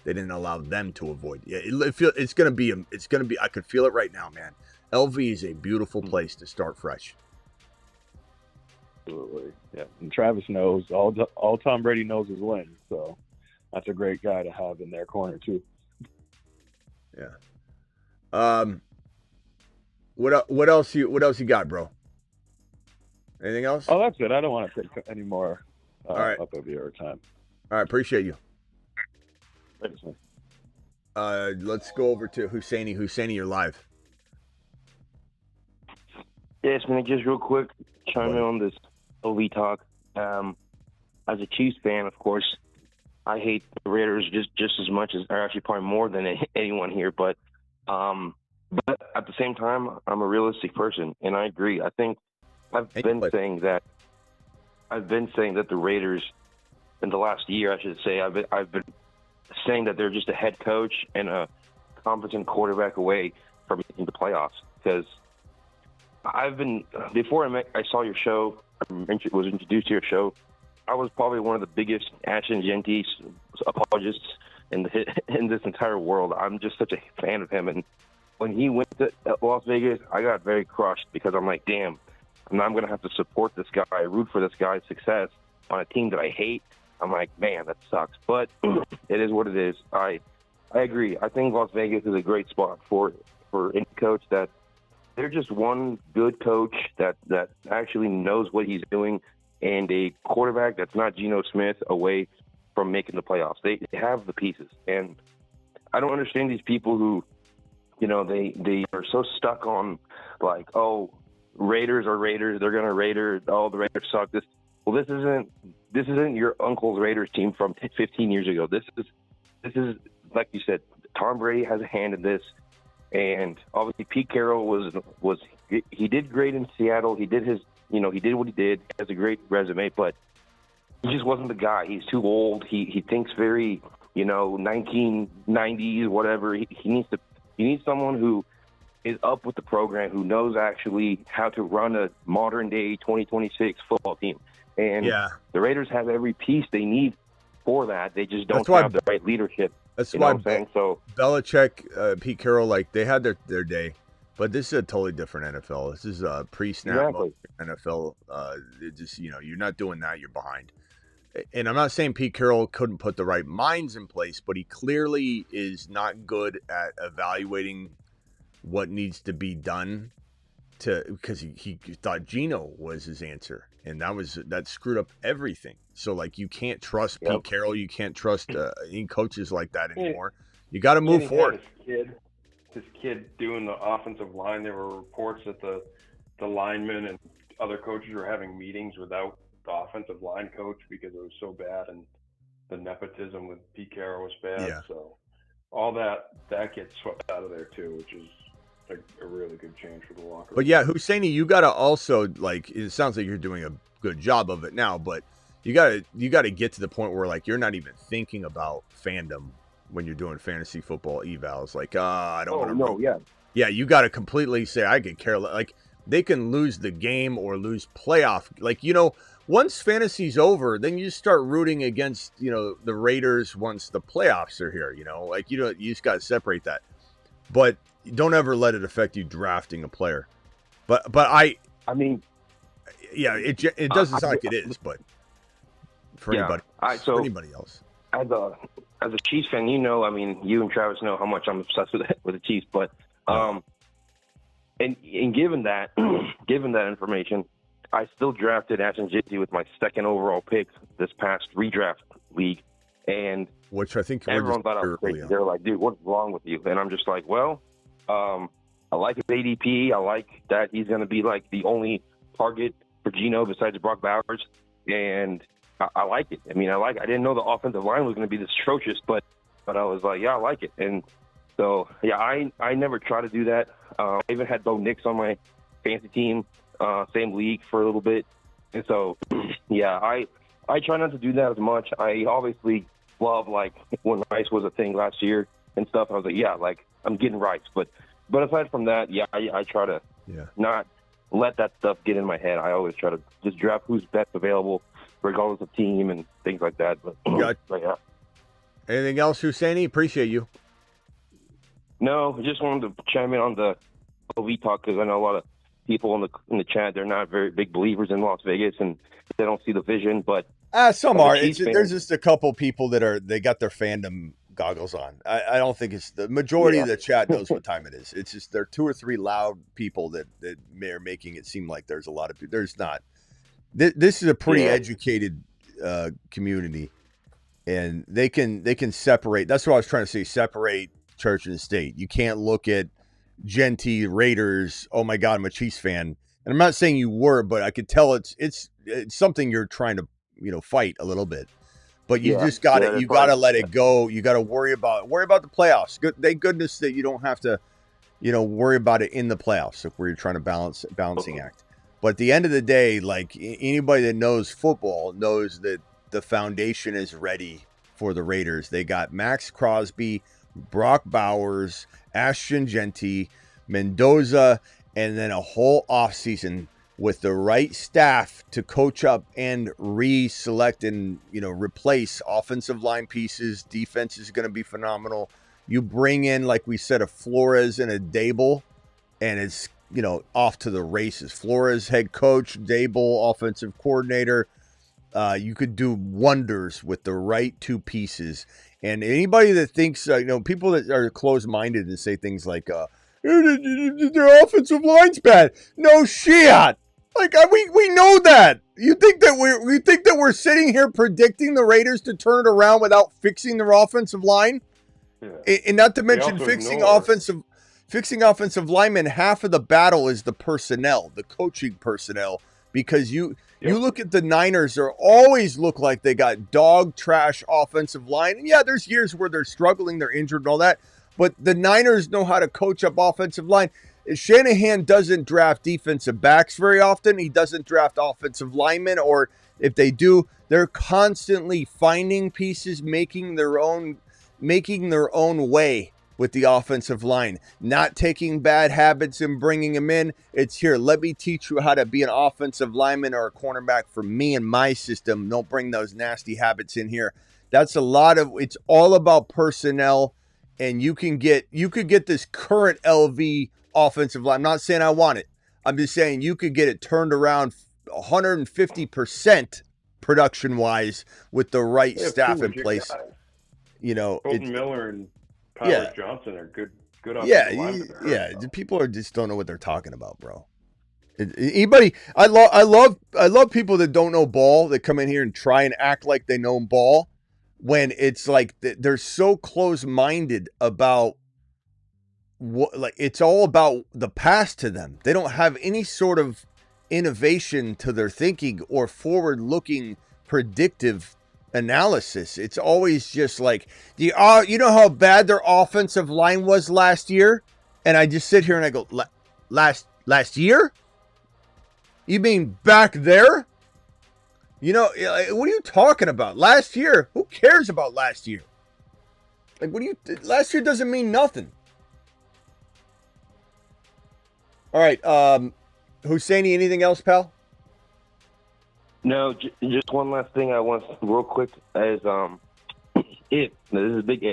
They didn't allow them to avoid. Yeah, it's going to be, I could feel it right now, man. LV is a beautiful place to start fresh. Absolutely. Yeah. And Travis knows all Tom Brady knows is win. So that's a great guy to have in their corner too. Yeah. What else you got, bro? Anything else? Oh, that's it. I don't want to take any more all right. up of your time. All right, appreciate you. Thanks, man. Let's go over to Husseini. Husseini, you're live. Yes, man, just real quick, chime in on this OV talk. As a Chiefs fan, of course, I hate the Raiders just as much as, or actually probably more than anyone here. But at the same time, I'm a realistic person, and I agree. I think I've been saying that the Raiders, in the last year, I should say, I've been saying that they're just a head coach and a competent quarterback away from making the playoffs. Because before I saw your show, was introduced to your show, I was probably one of the biggest Ashton Gentis apologists in this entire world. I'm just such a fan of him. And when he went to Las Vegas, I got very crushed because I'm like, damn, now I'm going to have to support this guy, root for this guy's success on a team that I hate. I'm like, man, that sucks. But it is what it is. I agree. I think Las Vegas is a great spot for any coach that they're just one good coach that actually knows what he's doing and a quarterback that's not Geno Smith away from making the playoffs. They have the pieces. And I don't understand these people who, they are so stuck on like, oh, Raiders are Raiders. They're going to Raiders. Oh, the Raiders suck. This isn't your uncle's Raiders team from 15 years ago. This is like you said, Tom Brady has a hand in this. And obviously Pete Carroll he did great in Seattle. He did he did what he did. He has a great resume, but he just wasn't the guy. He's too old. He thinks very, 1990s, whatever. He needs someone who is up with the program, who knows actually how to run a modern day 2026 football team. And the Raiders have every piece they need for that. They just don't have the right leadership. That's why Belichick, Pete Carroll, like they had their day. But this is a totally different NFL. This is a pre-snap NFL. It just, you're not doing that. You're behind. And I'm not saying Pete Carroll couldn't put the right minds in place, but he clearly is not good at evaluating what needs to be done because he thought Geno was his answer. And that screwed up everything. So, like, you can't trust Pete Carroll. You can't trust any coaches like that anymore. You got to move forward. His kid doing the offensive line. There were reports that the linemen and other coaches were having meetings without the offensive line coach because it was so bad, and the nepotism with Pete Carroll was bad. Yeah. So all that gets swept out of there too, which is a really good change for the locker room. But yeah, Husseini, you got to also, like, it sounds like you're doing a good job of it now, but you got to get to the point where, like, you're not even thinking about fandom when you're doing fantasy football evals. Like, I don't want to. No, yeah. Yeah, you got to completely say, I could care less. Like, they can lose the game or lose playoff. Like, once fantasy's over, then you start rooting against, the Raiders once the playoffs are here, Like, you just got to separate that. But don't ever let it affect you drafting a player. But I mean, yeah, it doesn't sound like it is, but for anybody, for anybody else. As a Chiefs fan, I mean, you and Travis know how much I'm obsessed with the Chiefs, but and given that information, I still drafted Ashton Jitty with my second overall pick this past redraft league, and which I think everyone thought I was crazy. They're like, "Dude, what's wrong with you?" And I'm just like, "Well, I like his ADP. I like that he's going to be like the only target for Geno besides Brock Bowers, and I like it. I mean, I didn't know the offensive line was going to be this atrocious, but I was like, yeah, I like it. And so, yeah, I never try to do that. I even had Bo Nix on my fantasy team, same league for a little bit. And so, yeah, I try not to do that as much. I obviously love, like, when Rice was a thing last year and stuff. I was like, yeah, like, I'm getting Rice. But aside from that, yeah, I try to not let that stuff get in my head. I always try to just draft who's best available, regardless of team and things like that. But yeah. Anything else, Husseini? Appreciate you. No, I just wanted to chime in on the OV talk because I know a lot of people in the chat, they're not very big believers in Las Vegas and they don't see the vision. But some are. There's just a couple people they got their fandom goggles on. I don't think it's the majority of the chat knows what time it is. It's just there are two or three loud people that are making it seem like there's a lot of people. There's not. This is a pretty educated community, and they can separate. That's what I was trying to say. Separate church and state. You can't look at Genty Raiders. Oh my God, I'm a Chiefs fan, and I'm not saying you were, but I could tell it's something you're trying to fight a little bit. But you just got to let it go. You got to worry about the playoffs. Thank goodness that you don't have to worry about it in the playoffs where you're trying to balancing act. But at the end of the day, like anybody that knows football knows that the foundation is ready for the Raiders. They got Max Crosby, Brock Bowers, Ashton Genty, Mendoza, and then a whole offseason with the right staff to coach up and re-select and replace offensive line pieces. Defense is going to be phenomenal. You bring in, like we said, a Flores and a Dable, and it's off to the races. Flores head coach, Dable offensive coordinator. You could do wonders with the right two pieces. And anybody that thinks, people that are closed-minded and say things like, their offensive line's bad. No shit. Like we know that. You think that we're sitting here predicting the Raiders to turn it around without fixing their offensive line? Yeah. And not to mention fixing offensive linemen. Half of the battle is the personnel, the coaching personnel, because you look at the Niners, they always look like they got dog trash offensive line. And yeah, there's years where they're struggling, they're injured and all that, but the Niners know how to coach up offensive line. Shanahan doesn't draft defensive backs very often. He doesn't draft offensive linemen, or if they do, they're constantly finding pieces, making their own way with the offensive line, not taking bad habits and bringing them in. It's here. Let me teach you how to be an offensive lineman or a cornerback for me and my system. Don't bring those nasty habits in here. It's all about personnel and you could get this current LV offensive line. I'm not saying I want it. I'm just saying you could get it turned around 150% production wise with the right staff in place. Guys. You know, Colton Miller and Powers Johnson are good offensive linemen. Yeah. People just don't know what they're talking about, bro. Anybody, I love people that don't know ball that come in here and try and act like they know ball when it's like they're so close-minded about what, like it's all about the past to them. They don't have any sort of innovation to their thinking or forward-looking predictive analysis. It's always just like, you know how bad their offensive line was last year? And I just sit here and I go, last year? You mean back there? You know, what are you talking about? Last year? Who cares about last year? Like, last year doesn't mean nothing. All right, Husseini, anything else, pal? No, just one last thing I want real quick is this is a big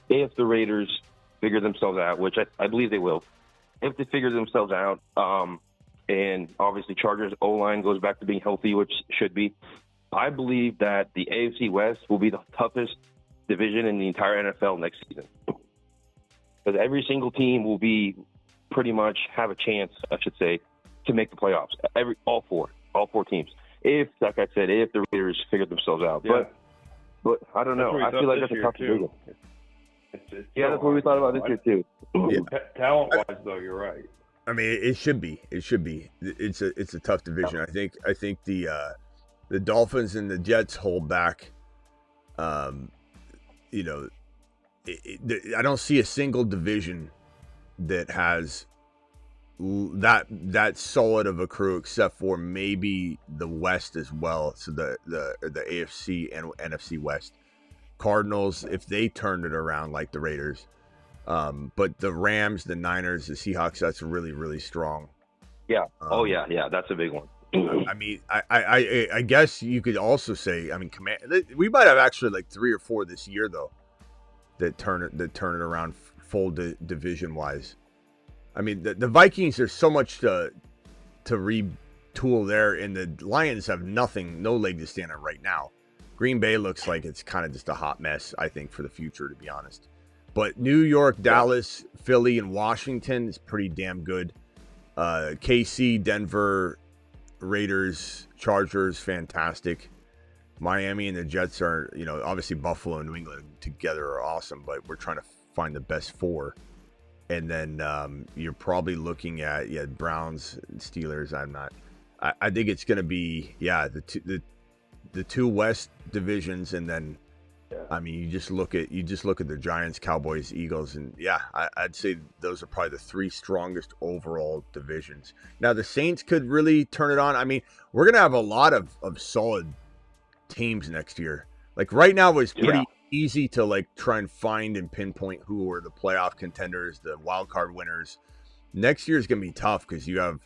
if the Raiders figure themselves out, which I believe they will, if they figure themselves out, and obviously Chargers O-line goes back to being healthy, which should be, I believe that the AFC West will be the toughest division in the entire NFL next season. Because every single team will be pretty much have a chance, I should say, to make the playoffs. All four teams. If, like I said, if the Raiders figure themselves out. Yeah. But I don't know. I feel like that's a tough division. Yeah, that's what we thought about this year too. Yeah. Talent-wise, though, you're right. I mean, it should be. It's a tough division. I think the Dolphins and the Jets hold back. You know, I don't see a single division that has that solid of a crew, except for maybe the West as well. So the AFC and NFC West. Cardinals, if they turned it around like the Raiders. But the Rams, the Niners, the Seahawks, that's really, really strong. Yeah. Yeah. That's a big one. I mean, I guess you could also say, I mean, we might have actually like 3 or 4 this year though that turn it around full division wise. I mean, the Vikings, there's so much to retool there, and the Lions have no leg to stand on right now. Green Bay looks like it's kind of just a hot mess, I think, for the future, to be honest. But New York, Dallas, Philly, and Washington is pretty damn good. KC, Denver, Raiders, Chargers, fantastic. Miami and the Jets are, you know, obviously Buffalo and New England together are awesome, but we're trying to find the best 4. And then you're probably looking at Browns, and Steelers. I think it's going to be the 2 West divisions, and then I mean you just look at the Giants, Cowboys, Eagles, and I'd say those are probably the 3 strongest overall divisions. Now the Saints could really turn it on. I mean, we're gonna have a lot of solid teams next year. Like right now it's pretty easy to like try and find and pinpoint who are the playoff contenders, the wild card winners. Next year is gonna be tough because you have,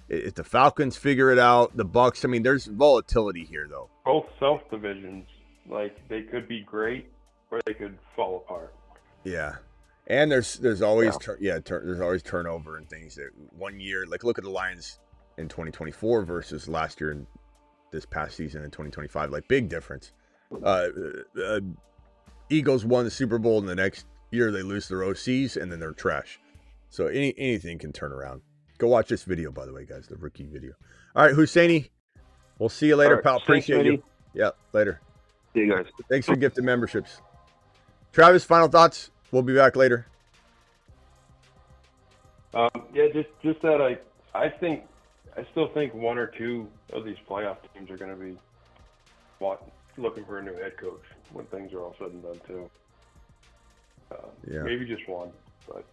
if the Falcons figure it out, the Bucks. I mean, there's volatility here though. Both self divisions, like they could be great or they could fall apart. Yeah, and there's always there's always turnover and things that one year, like look at the Lions in 2024 versus last year and this past season in 2025, like big difference. Eagles won the Super Bowl, and the next year they lose their OCs, and then they're trash. So anything can turn around. Go watch this video, by the way, guys, the rookie video. All right, Husseini, we'll see you later, pal. Appreciate you. Yeah, later. See you guys. Thanks for gifted memberships. Travis, final thoughts? We'll be back later. Just that I still think 1 or 2 of these playoff teams are going to be looking for a new head coach when things are all said and done too. Maybe just 1, but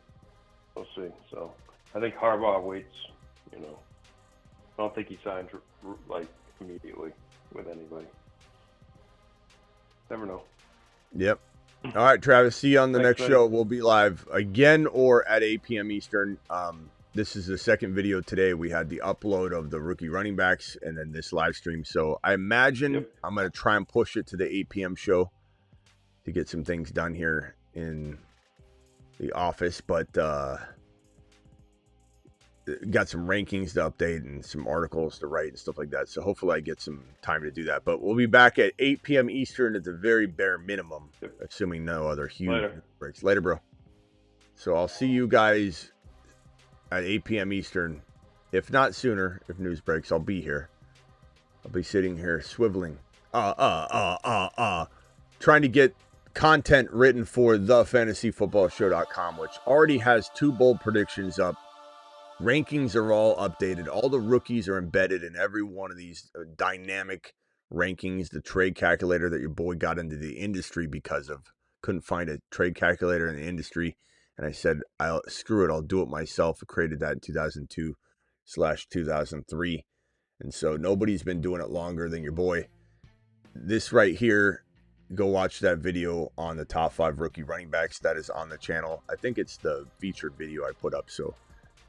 we'll see. So I think Harbaugh waits. You know, I don't think he signs like immediately with anybody. Never know. Yep. All right, Travis. See you on the next show. We'll be live again or at 8 p.m. Eastern. This is the second video today. We had the upload of the rookie running backs and then this live stream. So I imagine I'm going to try and push it to the 8 p.m. show to get some things done here in the office, but got some rankings to update and some articles to write and stuff like that. So hopefully I get some time to do that. But we'll be back at 8 p.m. Eastern at the very bare minimum, assuming no other huge breaks. Later, bro. So I'll see you guys at 8 p.m. Eastern. If not sooner, if news breaks, I'll be here. I'll be sitting here swiveling. Trying to get content written for thefantasyfootballshow.com, which already has 2 bold predictions up. Rankings are all updated. All the rookies are embedded in every one of these dynamic rankings. The trade calculator that your boy got into the industry because of. Couldn't find a trade calculator in the industry. And I said, screw it, I'll do it myself. I created that in 2002/2003. And so nobody's been doing it longer than your boy. This right here, go watch that video on the top 5 rookie running backs. That is on the channel. I think it's the featured video I put up, so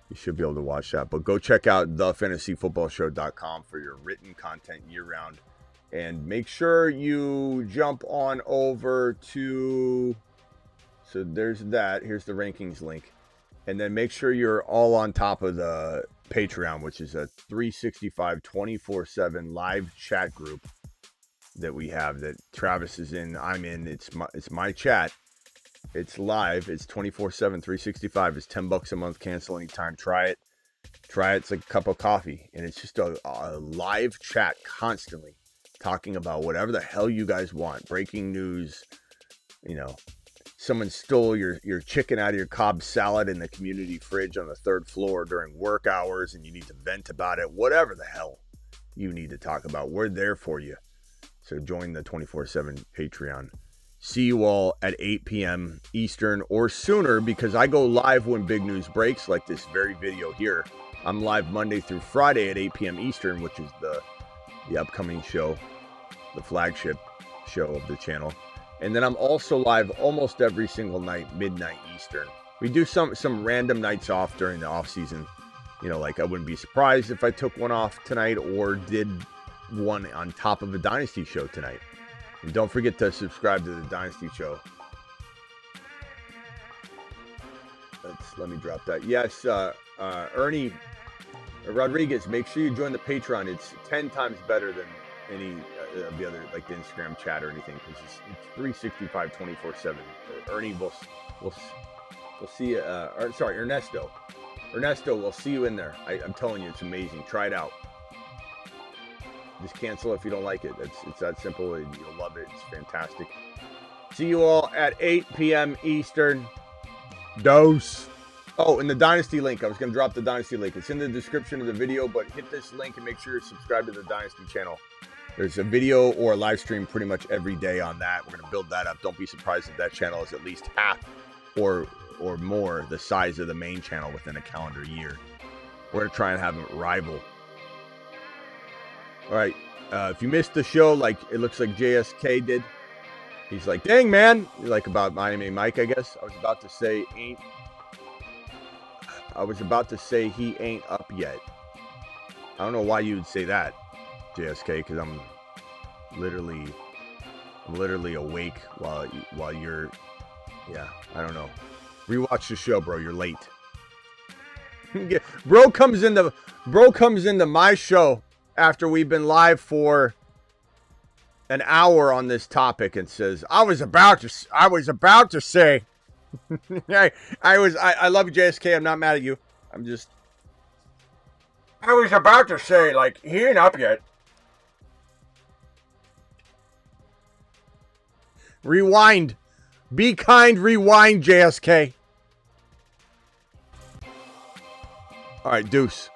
you should be able to watch that. But go check out thefantasyfootballshow.com for your written content year-round. And make sure you jump on over to... So there's that. Here's the rankings link. And then make sure you're all on top of the Patreon, which is a 365 24/7 live chat group that we have that Travis is in. I'm in. It's my chat. It's live. It's 24/7, 365. It's $10 a month. Cancel anytime. Try it. It's like a cup of coffee. And it's just a live chat constantly talking about whatever the hell you guys want. Breaking news, someone stole your chicken out of your Cobb salad in the community fridge on the 3rd floor during work hours and you need to vent about it. Whatever the hell you need to talk about, we're there for you. So join the 24/7 Patreon. See you all at 8 p.m. Eastern or sooner, because I go live when big news breaks, like this very video here. I'm live Monday through Friday at 8 p.m. Eastern, which is the upcoming show, the flagship show of the channel. And then I'm also live almost every single night, midnight Eastern. We do some random nights off during the off season. Like I wouldn't be surprised if I took one off tonight or did one on top of a Dynasty show tonight. And don't forget to subscribe to the Dynasty show. Let me drop that. Yes, Ernie Rodriguez, make sure you join the Patreon. It's 10 times better than any of the other, like the Instagram chat or anything, because it's 365 24/7. Ernie, we'll see you. Ernesto, we'll see you in there. I'm telling you, it's amazing. Try it out. Just cancel if you don't like it. It's that simple. You'll love it. It's fantastic. See you all at 8 p.m. Eastern. Dose. Oh, and the Dynasty link. I was going to drop the Dynasty link. It's in the description of the video, but hit this link and make sure you're subscribed to the Dynasty channel. There's a video or a live stream pretty much every day on that. We're going to build that up. Don't be surprised if that channel is at least half or more the size of the main channel within a calendar year. We're going to try and have it rival. All right. If you missed the show, like it looks like JSK did, he's like, dang, man. Like about Miami Mike, I guess. I was about to say he ain't up yet. I don't know why you would say that, JSK, because I'm literally awake while you're, yeah, I don't know. Rewatch the show, bro. You're late. Bro comes into my show after we've been live for an hour on this topic and says, I was about to say, I love you, JSK. I'm not mad at you. I was about to say, like, he ain't up yet. Rewind. Be kind, rewind, JSK. All right, deuce.